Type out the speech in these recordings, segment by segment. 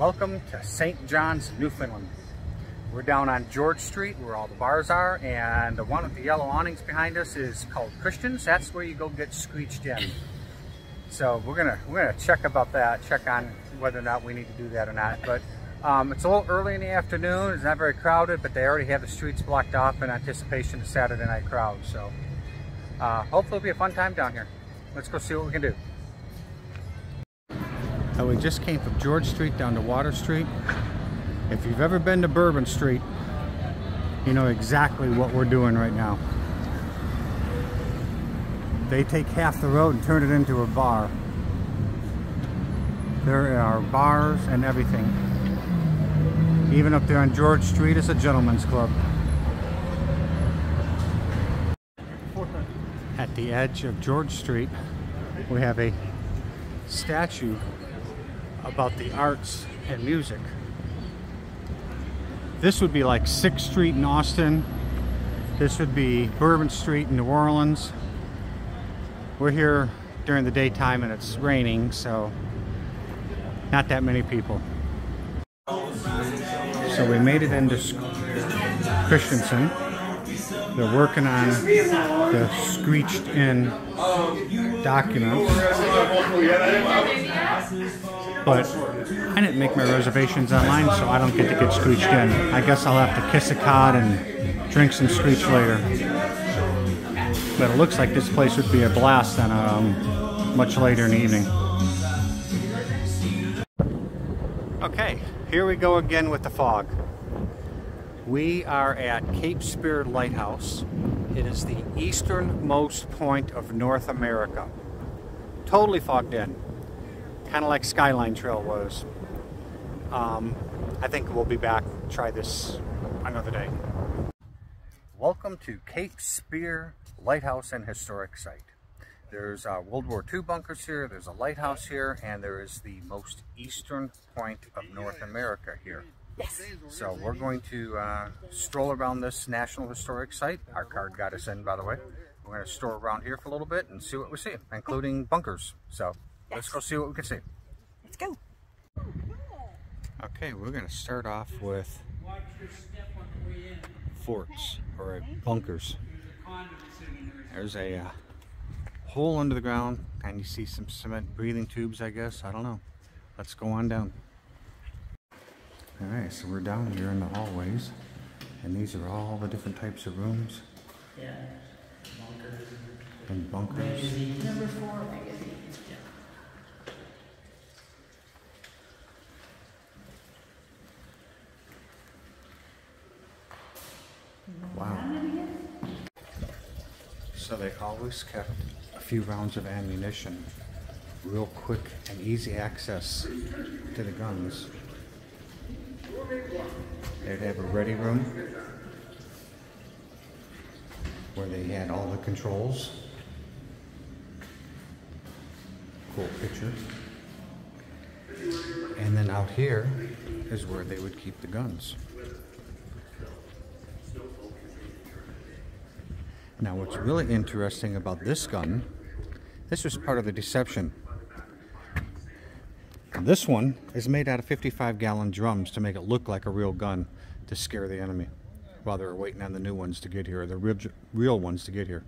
Welcome to St. John's, Newfoundland. We're down on George Street where all the bars are, and the one with the yellow awnings behind us is called Christians. That's where you go get screeched in. So we're gonna check about that, check on whether or not we need to do that or not. But it's a little early in the afternoon. It's not very crowded, but they already have the streets blocked off in anticipation of the Saturday night crowd. So hopefully it'll be a fun time down here. Let's go see what we can do. So we just came from George Street down to Water Street. If you've ever been to Bourbon Street, you know exactly what we're doing right now. They take half the road and turn it into a bar. There are bars and everything. Even up there on George Street is a gentleman's club. At the edge of George Street, we have a statue about the arts and music. This would be like 6th Street in Austin. This would be Bourbon Street in New Orleans. We're here during the daytime and it's raining, so not that many people. So we made it into Christensen. They're working on the screeched in documents. But I didn't make my reservations online, so I don't get to get screeched in. I guess I'll have to kiss a cod and drink some screech later. But it looks like this place would be a blast on a much later in the evening. Okay, here we go again with the fog. We are at Cape Spear Lighthouse. It is the easternmost point of North America. Totally fogged in. Kind of like Skyline Trail was. I think we'll be back, try this another day. Welcome to Cape Spear Lighthouse and Historic Site. There's World War II bunkers here, there's a lighthouse here, and there is the most eastern point of North America here. Yes. So we're going to stroll around this National Historic Site. Our card got us in, by the way. We're going to stroll around here for a little bit and see what we see, including bunkers. So let's go see what we can see. Let's go. Okay, we're going to start off with forts, or bunkers. There's a hole under the ground, and you see some cement breathing tubes, I guess. I don't know. Let's go on down. Alright, so we're down here in the hallways, and these are all the different types of rooms. Yeah. Bunkers. And bunkers. Magazine. Number 4 magazine. Yeah. Wow. So they always kept a few rounds of ammunition. Real quick and easy access to the guns. They'd have a ready room where they had all the controls. Cool picture. And then out here is where they would keep the guns. Now what's really interesting about this gun, this was part of the deception. This one is made out of 55-gallon drums to make it look like a real gun to scare the enemy while they're waiting on the new ones to get here, or the real ones to get here.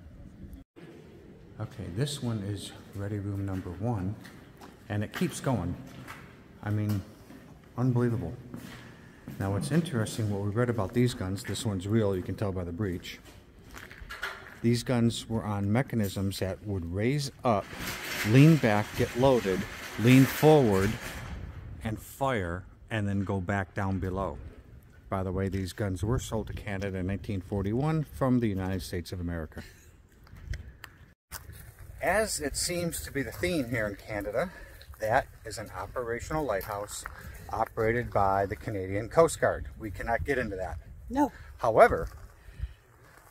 Okay, this one is ready room number 1, and it keeps going. I mean, unbelievable. Now what's interesting, what we read about these guns, this one's real, you can tell by the breech. These guns were on mechanisms that would raise up, lean back, get loaded, lean forward, and fire, and then go back down below. By the way, these guns were sold to Canada in 1941 from the United States of America. As it seems to be the theme here in Canada, that is an operational lighthouse operated by the Canadian Coast Guard. We cannot get into that. No. However,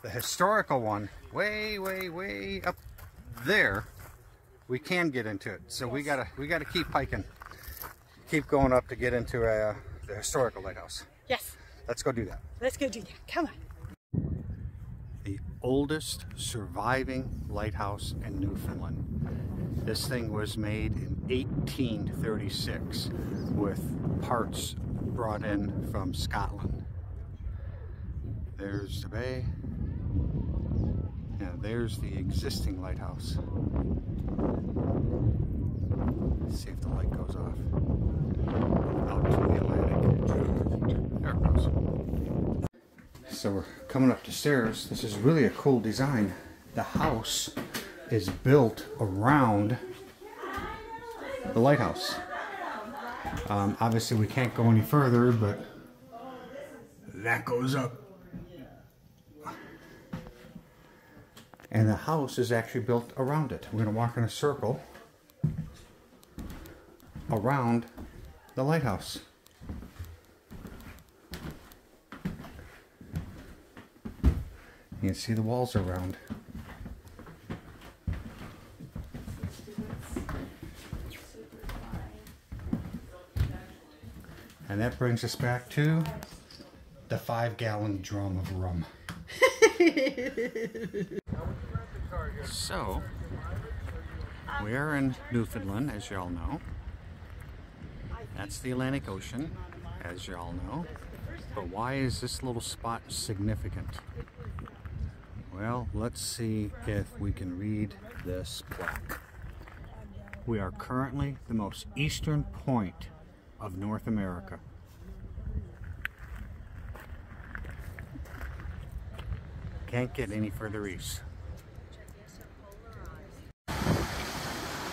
the historical one, way up there, we can get into it. So we gotta keep hiking, keep going up to get into the historical lighthouse. Yes. Let's go do that. Let's go do that. Come on. The oldest surviving lighthouse in Newfoundland. This thing was made in 1836 with parts brought in from Scotland. There's the bay. Yeah, there's the existing lighthouse. Let's see if the light goes off. Out to the Atlantic. There it goes. So we're coming up the stairs. This is really a cool design. The house is built around the lighthouse. Obviously we can't go any further, but that goes up. And the house is actually built around it. We're going to walk in a circle around the lighthouse. You can see the walls around. And that brings us back to the 5-gallon drum of rum. So, we are in Newfoundland, as you all know. That's the Atlantic Ocean, as you all know. But why is this little spot significant? Well, let's see if we can read this plaque. We are currently the most eastern point of North America. Can't get any further east.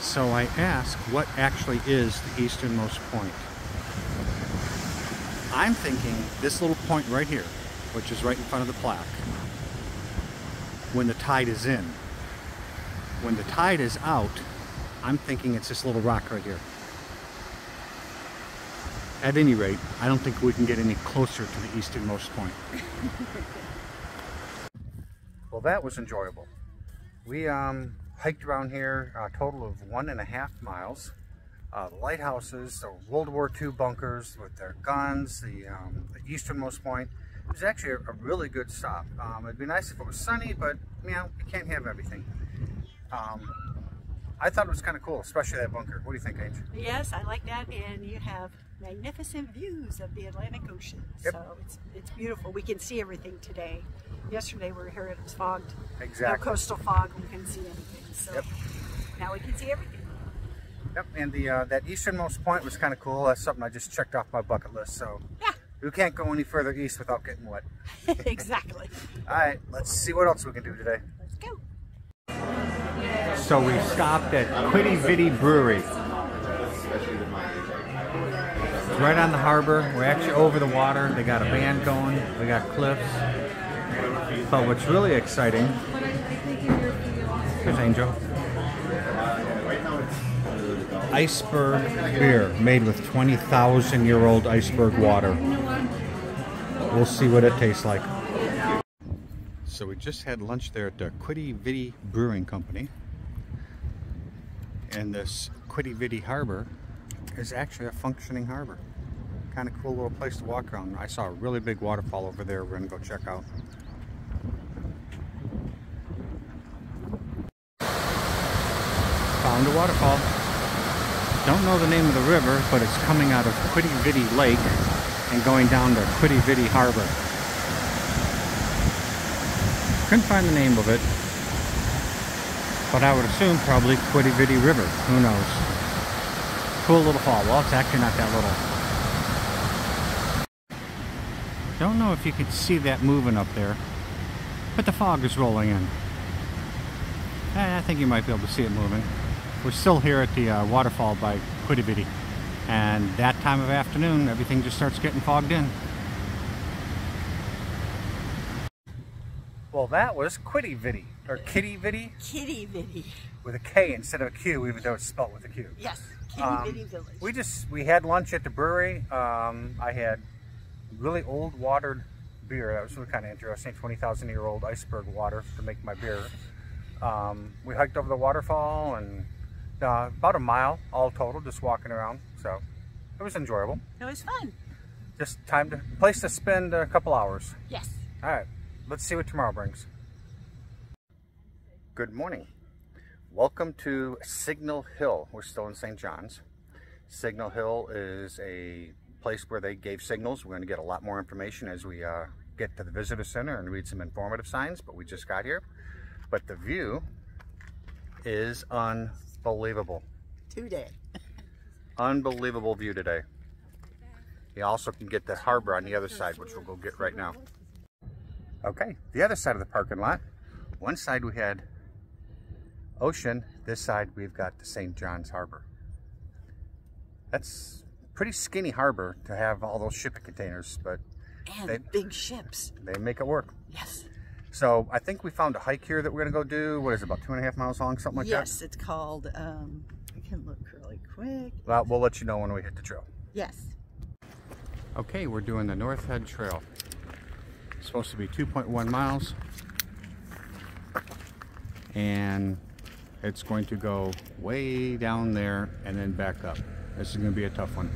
So I asked, what actually is the easternmost point? I'm thinking this little point right here, which is right in front of the plaque, when the tide is in. When the tide is out, I'm thinking it's this little rock right here. At any rate, I don't think we can get any closer to the easternmost point. Well, that was enjoyable. We hiked around here a total of 1.5 miles. The lighthouses, the World War II bunkers with their guns, the easternmost point. It was actually a really good stop. It'd be nice if it was sunny, but you know, you can't have everything. I thought it was kind of cool, especially that bunker. What do you think, Angel? Yes, I like that, and you have magnificent views of the Atlantic Ocean. Yep. So it's beautiful. We can see everything today. Yesterday we were here, it was fogged. Exactly. No coastal fog, we couldn't see anything. So yep. Now we can see everything. Yep, and that easternmost point was kind of cool. That's something I just checked off my bucket list. So yeah. We can't go any further east without getting wet. Exactly. All right, let's see what else we can do today. Let's go. So we stopped at Quiddy Viddy Brewery. It's right on the harbor. We're actually over the water. They got a band going. We got cliffs. But what's really exciting, here's Angel. Iceberg beer made with 20,000-year-old iceberg water. We'll see what it tastes like. So we just had lunch there at the Quiddy Viddy Brewing Company. And this Quiddy Viddy Harbor is actually a functioning harbor. Kind of cool little place to walk around. I saw a really big waterfall over there we're gonna go check out. Found a waterfall. Don't know the name of the river, but it's coming out of Quiddy Viddy Lake and going down to Quiddy Viddy Harbor. Couldn't find the name of it, but I would assume probably Quiddy Viddy River. Who knows? Cool little fall. Well, it's actually not that little. Don't know if you can see that moving up there, but the fog is rolling in. I think you might be able to see it moving. We're still here at the waterfall by Quiddy Viddy, and that time of afternoon everything just starts getting fogged in. Well, that was Quiddy Viddy, or Kitty Viddy? Kitty Viddy. With a K instead of a Q, even though it's spelled with a Q. Yes, Kitty Viddy Village. We had lunch at the brewery. I had really old watered beer. That was really kind of interesting. 20,000-year-old iceberg water to make my beer. We hiked over the waterfall and about a mile all total, just walking around. So it was enjoyable. It was fun. Just place to spend a couple hours. Yes. All right, let's see what tomorrow brings. Good morning. Welcome to Signal Hill. We're still in St. John's. Signal Hill is a place where they gave signals. We're going to get a lot more information as we get to the visitor center and read some informative signs, but we just got here. But the view is unbelievable. Today. Unbelievable view today. You also can get the harbor on the other side, which we'll go get right now. Okay, the other side of the parking lot. One side we had ocean, this side we've got the St. John's Harbor. That's pretty skinny harbor to have all those shipping containers, but And big ships. They make it work. Yes. So I think we found a hike here that we're gonna go do. What is it, about 2.5 miles long, something like that? Yes, it's called, I can look really quick. Well, we'll let you know when we hit the trail. Yes. Okay, we're doing the North Head Trail. It's supposed to be 2.1 miles. And it's going to go way down there and then back up. This is going to be a tough one.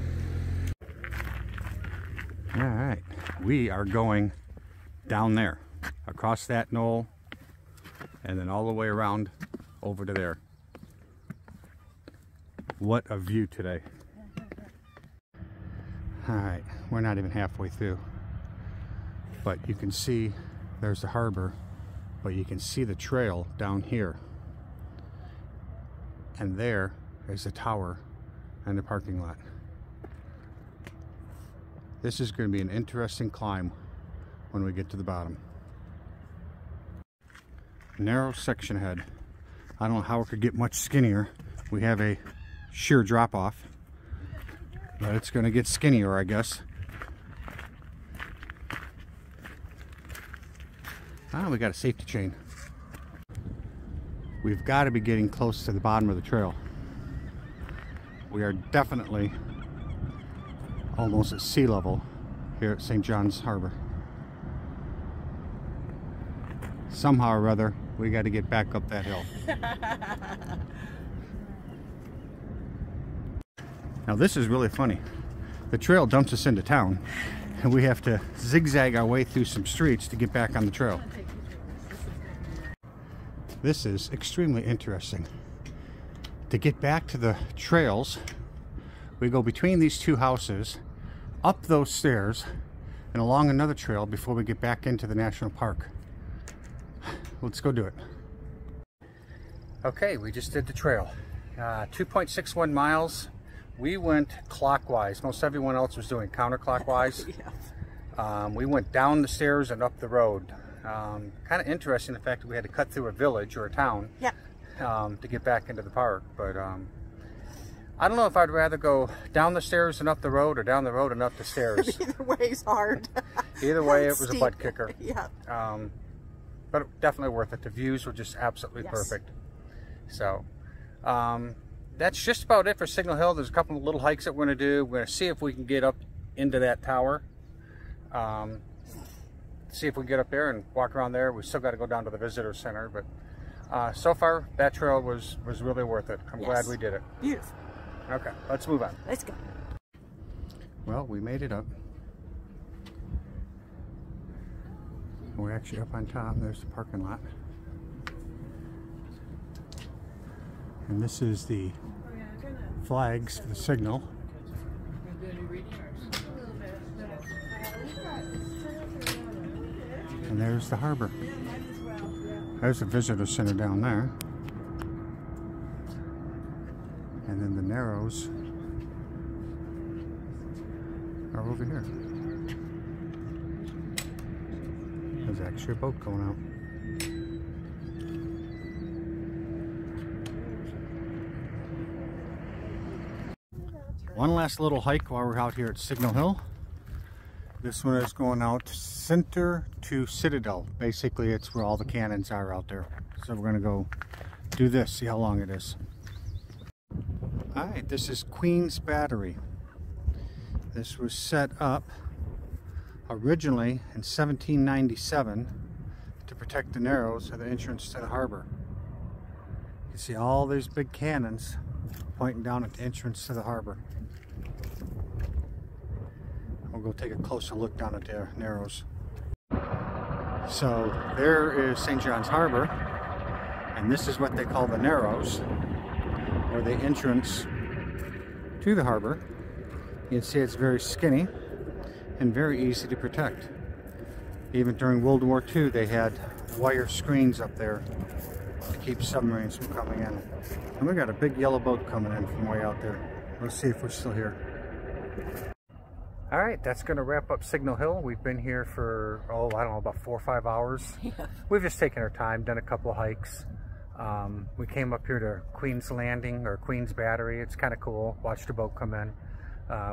All right, we are going down there, across that knoll, and then all the way around over to there. What a view today. All right, we're not even halfway through, but you can see there's the harbor, but you can see the trail down here. And there is the tower and the parking lot. This is going to be an interesting climb when we get to the bottom. Narrow section ahead. I don't know how it could get much skinnier. We have a sheer drop off, but it's going to get skinnier, I guess. Ah, we got a safety chain. We've got to be getting close to the bottom of the trail. We are definitely almost at sea level here at St. John's Harbor. Somehow or other, we got to get back up that hill. Now this is really funny. The trail dumps us into town, and we have to zigzag our way through some streets to get back on the trail. This is extremely interesting. To get back to the trails, we go between these two houses, up those stairs, and along another trail before we get back into the national park. Let's go do it. Okay, we just did the trail. 2.61 miles. We went clockwise. Most everyone else was doing counterclockwise. Yeah. We went down the stairs and up the road. Kind of interesting the fact that we had to cut through a village or a town, yeah, to get back into the park. But I don't know if I'd rather go down the stairs and up the road or down the road and up the stairs. Either way's hard. Either way, it was steep. A butt kicker. Yeah. But definitely worth it. The views were just absolutely perfect. So that's just about it for Signal Hill. There's a couple of little hikes that we're going to do. We're going to see if we can get up into that tower. See if we can get up there and walk around there. We still got to go down to the visitor center, but so far that trail was really worth it. I'm glad we did it. Beautiful. Okay, let's move on. Let's go. Well, we made it up. We're actually up on top. There's the parking lot. And this is the flags for the signal. And there's the harbor. There's the visitor center down there. And then the Narrows are over here. There's actually a boat going out. One last little hike while we're out here at Signal Hill. This one is going out center to Citadel. Basically, it's where all the cannons are out there. So we're going to go do this, see how long it is. All right, this is Queen's Battery. This was set up originally in 1797 to protect the Narrows at the entrance to the harbor. You see all these big cannons pointing down at the entrance to the harbor. We'll go take a closer look down at the Narrows. So there is St. John's Harbor, and And this is what they call the Narrows, or the entrance to the harbor. You can see it's very skinny and very easy to protect. Even during World War II, they had wire screens up there to keep submarines from coming in. And we got a big yellow boat coming in from way out there. Let's see if we're still here. All right, that's going to wrap up Signal Hill. We've been here for, oh, I don't know, about 4 or 5 hours. Yeah. We've just taken our time, done a couple of hikes. We came up here to Queen's Landing, or Queen's Battery. It's kind of cool. Watched the boat come in.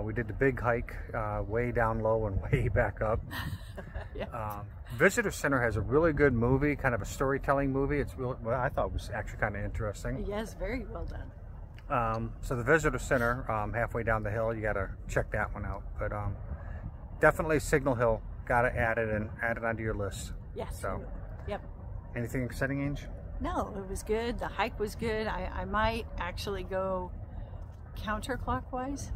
We did the big hike way down low and way back up. Yeah. Visitor Center has a really good movie, kind of a storytelling movie. It's really, well, I thought it was actually kind of interesting. Yes, very well done. So the Visitor Center, halfway down the hill, you got to check that one out. But definitely Signal Hill, got to add it onto your list. Yes. So, yep. Anything exciting, Ange? No, it was good. The hike was good. I might actually go counterclockwise.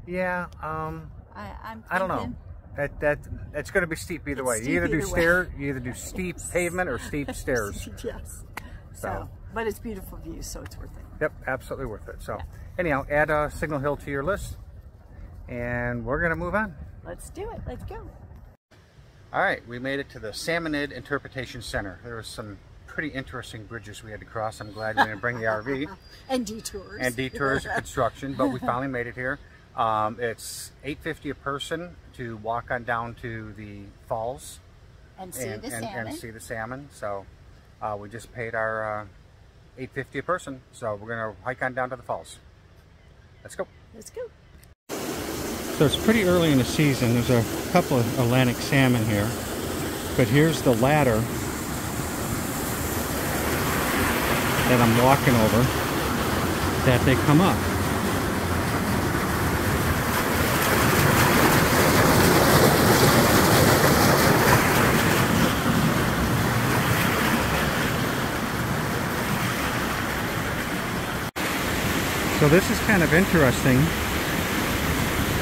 Yeah. I don't know. That's going to be steep either way. You either do steep pavement or steep stairs. Yes. So, but it's beautiful views, so it's worth it. Yep, absolutely worth it. So, anyhow, add Signal Hill to your list, and we're going to move on. Let's do it. Let's go. All right, we made it to the Salmonid Interpretation Center. There were some pretty interesting bridges we had to cross. I'm glad we didn't bring the RV. And detours. And detours and construction, but we finally made it here. It's $8.50 a person to walk on down to the falls and see the salmon. And see the salmon. So we just paid our $8.50 a person. So we're going to hike on down to the falls. Let's go. Let's go. So it's pretty early in the season. There's a couple of Atlantic salmon here, but here's the ladder that I'm walking over that they come up. So this is kind of interesting.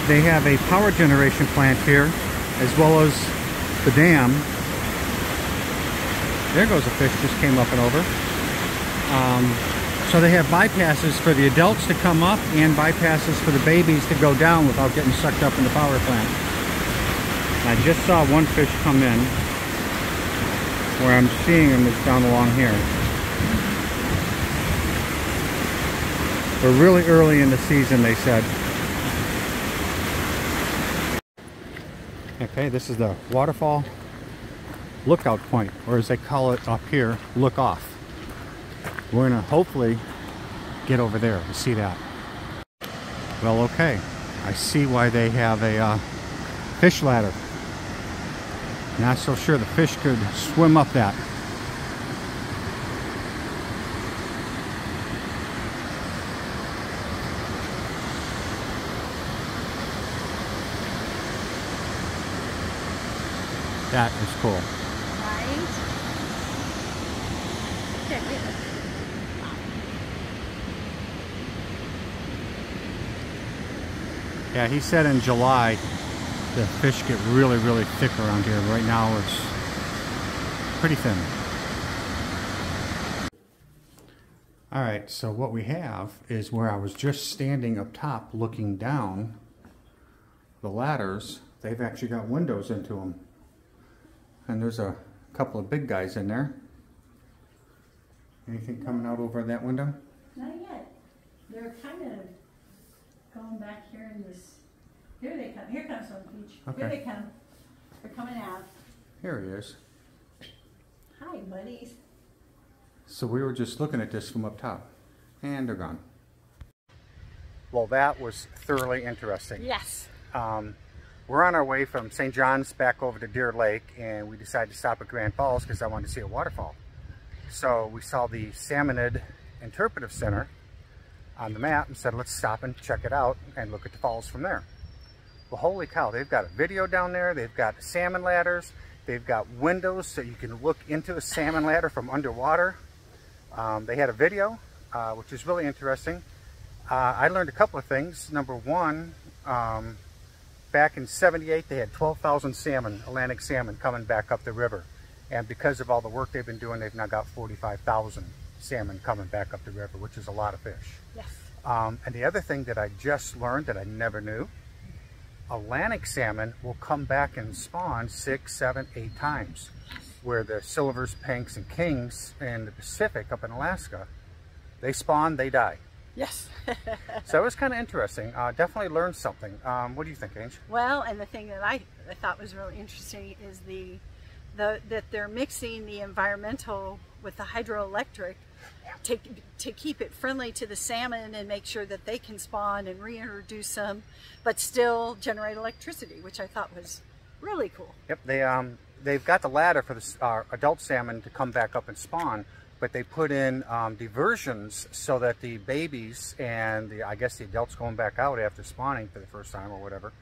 They have a power generation plant here, as well as the dam. There goes a fish, just came up and over. So they have bypasses for the adults to come up and bypasses for the babies to go down without getting sucked up in the power plant. And I just saw one fish come in. Where I'm seeing him is down along here. We're really early in the season, they said. Okay, this is the waterfall lookout point, or as they call it up here, look off. We're gonna hopefully get over there to see that. Well, okay, I see why they have a fish ladder. Not so sure the fish could swim up that. That is cool. Right? There, yeah, he said in July the fish get really, really thick around here. Right now it's pretty thin. Alright, so what we have is where I was just standing up top looking down, the ladders, they've actually got windows into them. And there's a couple of big guys in there. Anything coming out over that window? Not yet. They're kind of going back here in this. Here they come. Here comes one, Peach. Okay. Here they come. They're coming out. Here he is. Hi, buddies. So we were just looking at this from up top. And they're gone. Well, that was thoroughly interesting. Yes. We're on our way from St. John's back over to Deer Lake, and we decided to stop at Grand Falls because I wanted to see a waterfall. So we saw the Salmonid Interpretive Center on the map and said, let's stop and check it out and look at the falls from there. Well, holy cow, they've got a video down there, they've got salmon ladders, they've got windows so you can look into a salmon ladder from underwater. They had a video, which is really interesting. I learned a couple of things. Number one, back in '78, they had 12,000 salmon, Atlantic salmon, coming back up the river. And because of all the work they've been doing, they've now got 45,000 salmon coming back up the river, which is a lot of fish. Yes. And the other thing that I just learned that I never knew, Atlantic salmon will come back and spawn 6, 7, 8 times, where the silvers, pinks, and kings in the Pacific up in Alaska, they spawn, they die. Yes. So it was kind of interesting. Definitely learned something. What do you think, Ange? Well, and the thing that I thought was really interesting is that they're mixing the environmental with the hydroelectric to keep it friendly to the salmon and make sure that they can spawn and reintroduce them, but still generate electricity, which I thought was really cool. Yep, they've got the ladder for the adult salmon to come back up and spawn, but they put in diversions so that the babies and I guess the adults going back out after spawning for the first time or whatever,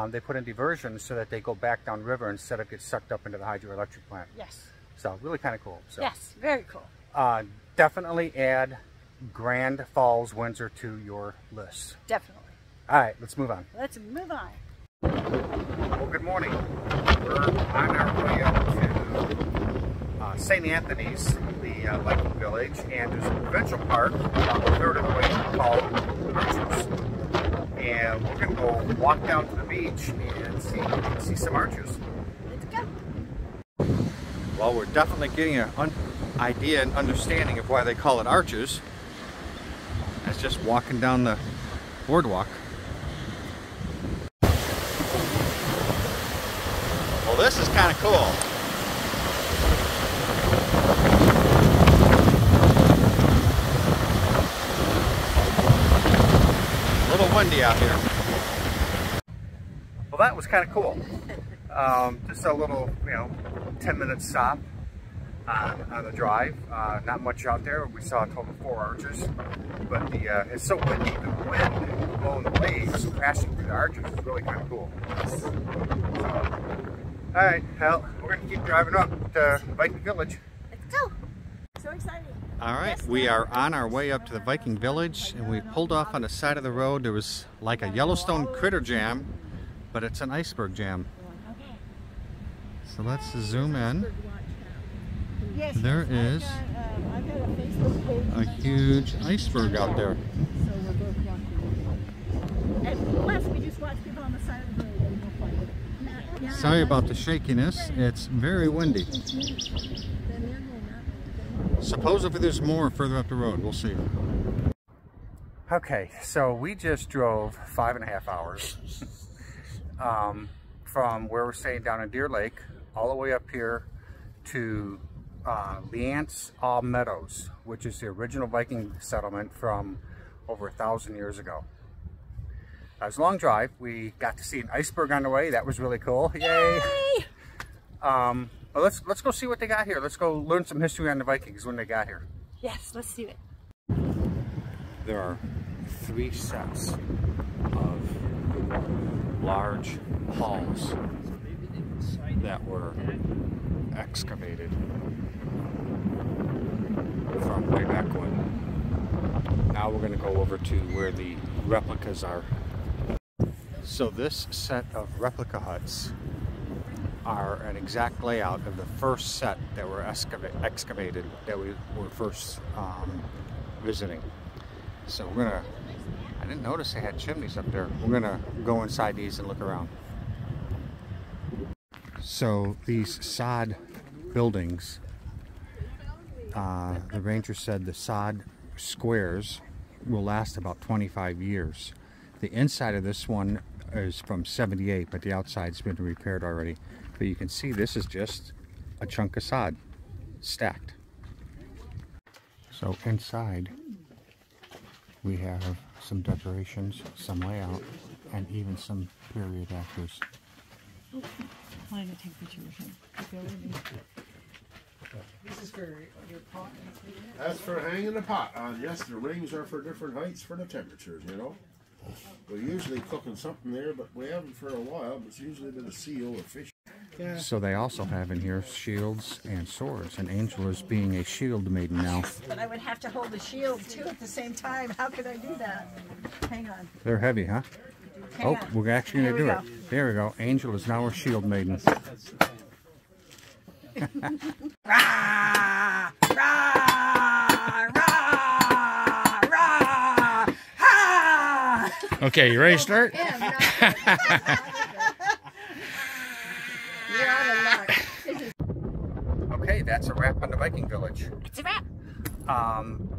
they put in diversions so that they go back down river instead of get sucked up into the hydroelectric plant. Yes. So really kind of cool. So, yes, very cool. Definitely add Grand Falls, Windsor to your list. Definitely. All right, let's move on. Let's move on. Well, good morning. We're on our way up to St. Anthony's, the Viking village, and there's a provincial park about a third of the way called Arches. And we're going to go walk down to the beach and see some arches. Let's go. Well, we're definitely getting an idea and understanding of why they call it arches. That's just walking down the boardwalk. Well, this is kind of cool. A little windy out here. Well, that was kind of cool. Just a little, 10-minute stop on the drive. Not much out there. We saw a total of 4 arches, but it's so windy. The wind blowing the waves crashing through the arches is really kind of cool. So, all right, well, we're going to keep driving up to Viking Village. Let's go. So excited. All right, we are on our way up to the Viking Village, and we pulled off on the side of the road. There was like a Yellowstone critter jam, but it's an iceberg jam. So let's zoom in. There is a huge iceberg out there. And plus, we just watch people on the side of the road and we'll find it. Sorry about the shakiness. It's very windy. Supposedly there's more further up the road. We'll see. Okay, so we just drove 5.5 hours from where we're staying down in Deer Lake all the way up here to Leance Meadows, which is the original Viking settlement from over 1,000 years ago. It was a long drive. We got to see an iceberg on the way. That was really cool. Yay! Well, let's go see what they got here. Let's go learn some history on the Vikings when they got here. Yes, let's do it. There are 3 sets of large halls that were excavated from way back when. Now we're going to go over to where the replicas are. So this set of replica huts are an exact layout of the first set that were excavated that we were first visiting. So we're gonna, I didn't notice they had chimneys up there. We're gonna go inside these and look around. So these sod buildings, the ranger said the sod squares will last about 25 years. The inside of this one is from 78, but the outside's been repaired already. But you can see this is just a chunk of sod stacked. So inside we have some decorations, some layout, and even some period actors. I'm going to take pictures of him. This is for your pot. That's for hanging the pot on. Yes, the rings are for different heights for the temperatures, We're usually cooking something there, but we haven't for a while. But it's usually been a seal or fish. Yeah. So they also have in here shields and swords, and Angel is being a shield maiden now. But I would have to hold the shield too at the same time. How could I do that? Hang on. They're heavy, huh? Hang on. We're actually going to do Here it. There we go. Angel is now a shield maiden. Rah! Rah! Okay, you ready to start? Yeah, you're out of luck. Okay, that's a wrap on the Viking Village. It's a wrap.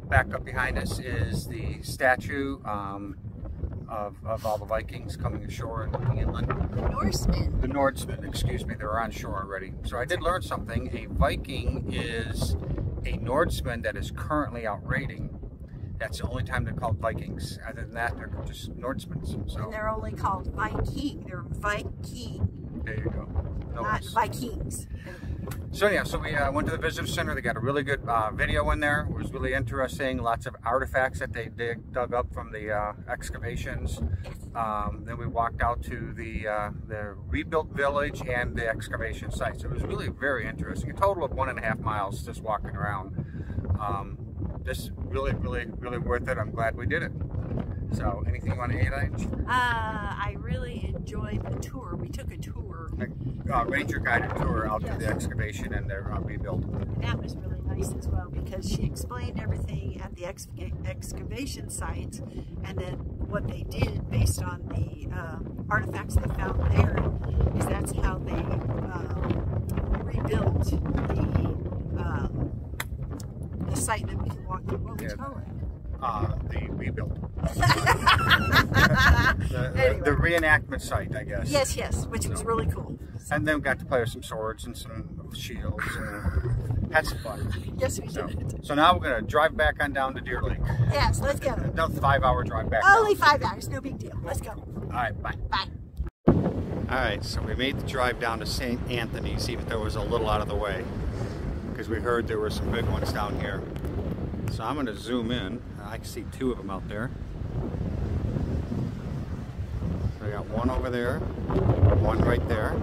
Back up behind us is the statue of all the Vikings coming ashore and looking inland. The Norsemen. The Norsemen, excuse me, they were on shore already. So I did learn something. A Viking is a Norseman that is currently out raiding. That's the only time they're called Vikings. Other than that, they're just Norsemen. So And they're only called Viking. They're Viking. there you go. No Not worries. Vikings. So yeah, so we went to the visitor center. They got a really good video in there. It was really interesting. Lots of artifacts that they dug up from the excavations. Then we walked out to the rebuilt village and the excavation sites. It was really very interesting. A total of 1.5 miles just walking around. Just really worth it. I'm glad we did it. So anything you want to add, Ange? I really enjoyed the tour. We took a tour. Ranger guided tour out to the excavation and their rebuild. That was really nice as well because she explained everything at the excavation site and then what they did based on the artifacts they found there is that's how they rebuilt the site that we can walk through. What was it called? The rebuild. Anyway. The reenactment site, I guess. Yes, which was really cool. And then we got to play with some swords and some shields and had some fun. Yes, we did. So now we're going to drive back on down to Deer Lake. Yes, let's go. Another 5-hour drive back. Only 5 hours, no big deal. Let's go. All right, bye. Bye. All right, so we made the drive down to St. Anthony's, even though it was a little out of the way, because we heard there were some big ones down here. So I'm going to zoom in. I can see 2 of them out there. So I got one over there, one right there.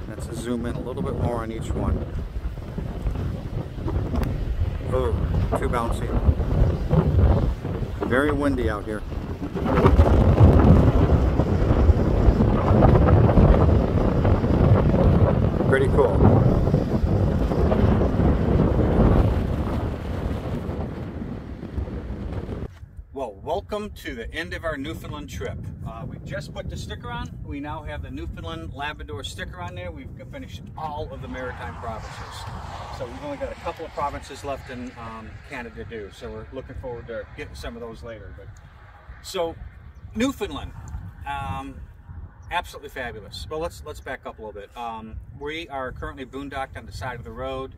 Let's zoom in a little bit more on each one. Oh, too bouncy. Very windy out here. Pretty cool. Well, welcome to the end of our Newfoundland trip. We just put the sticker on. We now have the Newfoundland Labrador sticker on there. We've finished all of the maritime provinces. So we've only got a couple of provinces left in Canada to do. So we're looking forward to getting some of those later. So Newfoundland, absolutely fabulous. Well, let's back up a little bit. We are currently boondocked on the side of the road.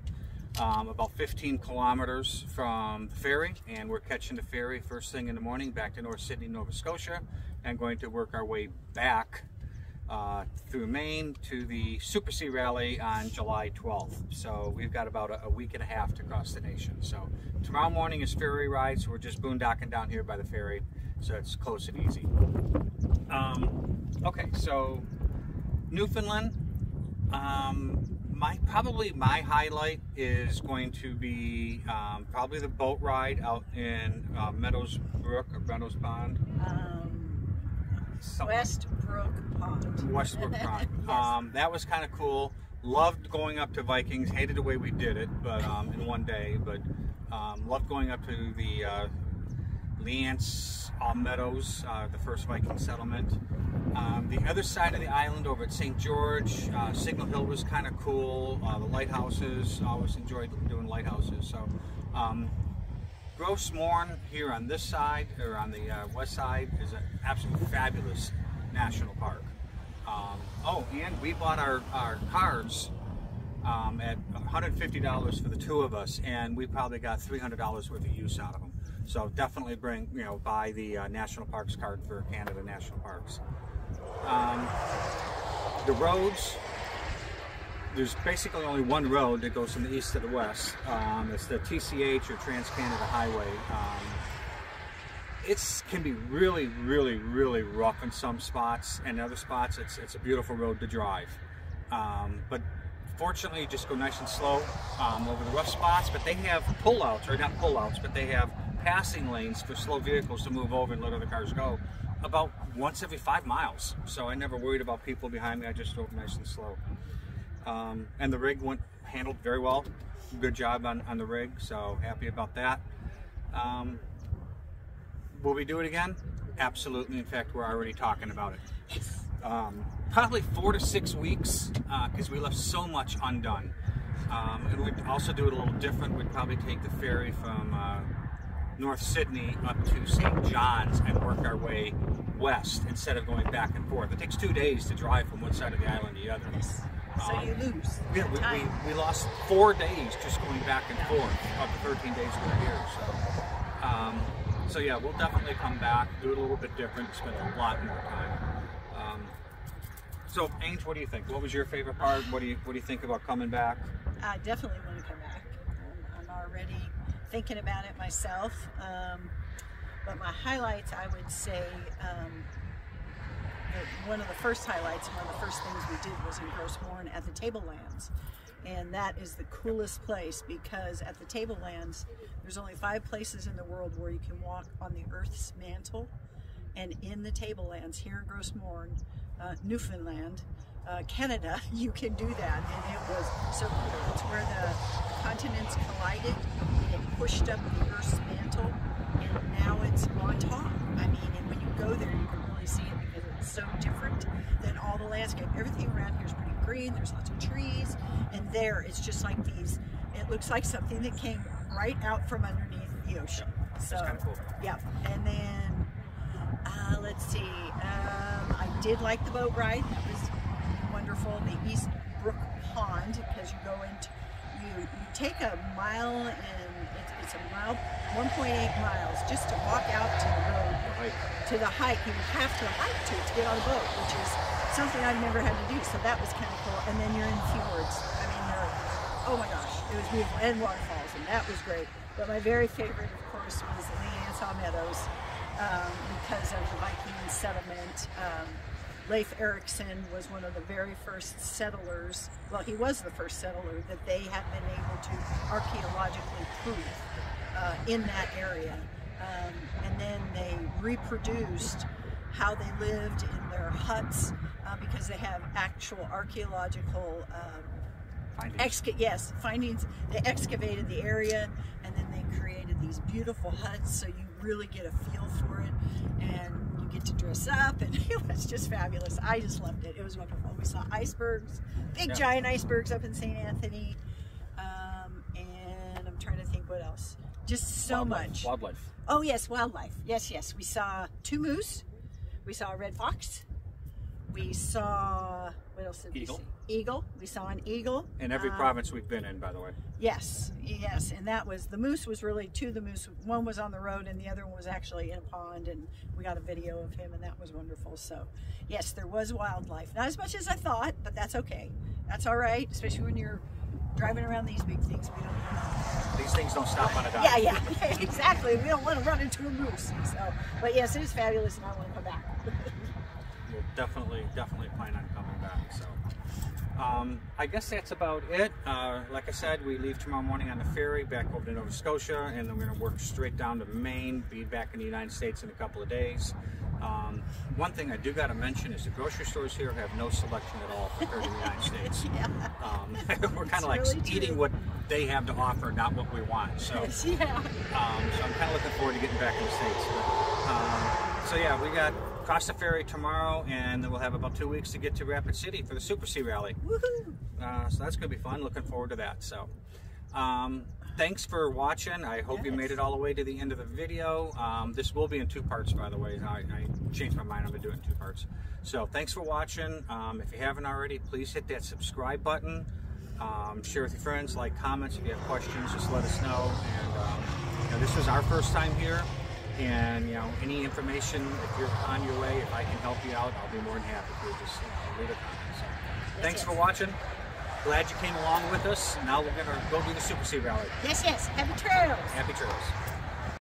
About 15 kilometers from the ferry, and we're catching the ferry first thing in the morning back to North Sydney, Nova Scotia, and going to work our way back through Maine to the Super Sea Rally on July 12th. So we've got about a week and a half to cross the nation. So tomorrow morning is ferry ride, so we're just boondocking down here by the ferry, so it's close and easy. Okay, so Newfoundland. Probably my highlight is going to be probably the boat ride out in Meadows Brook or Meadows Pond. Westbrook Pond. Westbrook Pond. Yes. That was kind of cool. Loved going up to Vikings. Hated the way we did it, but in one day. But loved going up to the Leance Meadows, the first Viking settlement. The other side of the island over at St. George, Signal Hill was kind of cool. The lighthouses, always enjoyed doing lighthouses. So Gross Mourne here on this side, or on the west side, is an absolutely fabulous national park. Oh, and we bought our cars at $150 for the 2 of us, and we probably got $300 worth of use out of them. So definitely buy the National Parks card for Canada National Parks. The roads, there's basically only one road that goes from the east to the west. It's the TCH or Trans-Canada Highway. It can be really rough in some spots, and other spots it's a beautiful road to drive. But fortunately, you just go nice and slow over the rough spots. But they have pullouts, or not pullouts, but they have passing lanes for slow vehicles to move over and let other cars go about once every 5 miles. So I never worried about people behind me. I just drove nice and slow. And the rig handled very well. Good job on the rig, so happy about that. Will we do it again? Absolutely. In fact, we're already talking about it. Probably 4 to 6 weeks, because we left so much undone. And we'd also do it a little different. We'd probably take the ferry from North Sydney up to St. John's and work our way west instead of going back and forth. It takes 2 days to drive from one side of the island to the other. Yes. So you lose. Yeah, we lost 4 days just going back and forth of the 13 days we were here. So yeah, we'll definitely come back, do it a little bit different, spend a lot more time. So, Ainge, what do you think? What was your favorite part? What do you think about coming back? I definitely want to come back. I'm already thinking about it myself. But my highlights, I would say, one of the first highlights, one of the first things we did was in Grossmorn at the Tablelands. And that is the coolest place because at the Tablelands, there's only 5 places in the world where you can walk on the Earth's mantle. And in the Tablelands, here in Grossmorn, Newfoundland, Canada, you can do that. And it was so cool. It's where the continents collided. It pushed up the Earth's mantle. And now it's on top. I mean, and when you go there, you can really see it because it's so different than all the landscape. Everything around here is pretty green. There's lots of trees. And there, it's just like these, it looks like something that came right out from underneath the ocean. So, that's kind of cool. Yeah. And then, let's see, I did like the boat ride. That was wonderful. The East Brook Pond, because you go into, you take a mile and it's a mile, 1.8 miles just to walk out to the road, to the hike. You have to hike to get on a boat, which is something I've never had to do. So that was kind of cool. And then you're in fjords. I mean, oh my gosh, it was beautiful. And waterfalls, and that was great. But my very favorite, of course, was the Leansaw Meadows. Because of the Viking settlement. Leif Erikson was one of the very first settlers, well, he was the first settler that they had been able to archaeologically prove in that area. And then they reproduced how they lived in their huts because they have actual archaeological findings. They excavated the area and then they created these beautiful huts so you really get a feel for it and you get to dress up and it was just fabulous. I just loved it. It was wonderful. We saw icebergs, big giant icebergs up in St. Anthony, and I'm trying to think what else. Just so much. Wildlife. Oh yes, wildlife. Yes. We saw 2 moose. We saw a red fox. We saw, what else did we see? Eagle. We saw an eagle. In every province we've been in, by the way. Yes. And that was, the moose was really 2 of the moose. One was on the road and the other one was actually in a pond, and we got a video of him and that was wonderful. So yes, there was wildlife. Not as much as I thought, but that's okay. That's all right, especially when you're driving around these big things. We don't want These things don't stop on a dime. Yeah, exactly. We don't want to run into a moose. So, but yes, it is fabulous and I want to come back. We'll definitely plan on coming back. So I guess that's about it. Like I said, we leave tomorrow morning on the ferry back over to Nova Scotia, and then we're going to work straight down to Maine, be back in the United States in a couple of days. One thing I do got to mention is the grocery stores here have no selection at all compared to the United States. We're kind of like really eating what they have to offer, not what we want. So, so I'm kind of looking forward to getting back in the States. But, so yeah, we got cross the ferry tomorrow, and then we'll have about 2 weeks to get to Rapid City for the Super C Rally. Woohoo! So that's going to be fun. Looking forward to that. So thanks for watching. I hope you made it all the way to the end of the video. This will be in 2 parts, by the way. I changed my mind. I'm going to do it in 2 parts. So thanks for watching. If you haven't already, please hit that subscribe button. Share with your friends, like, comments. If you have questions, just let us know. And this was our first time here. And any information, if you're on your way, if I can help you out, I'll be more than happy to just leave a comment. So, thanks for watching. Glad you came along with us. Now we're going to go do the Super C Rally. Yes. Happy trails. Happy trails.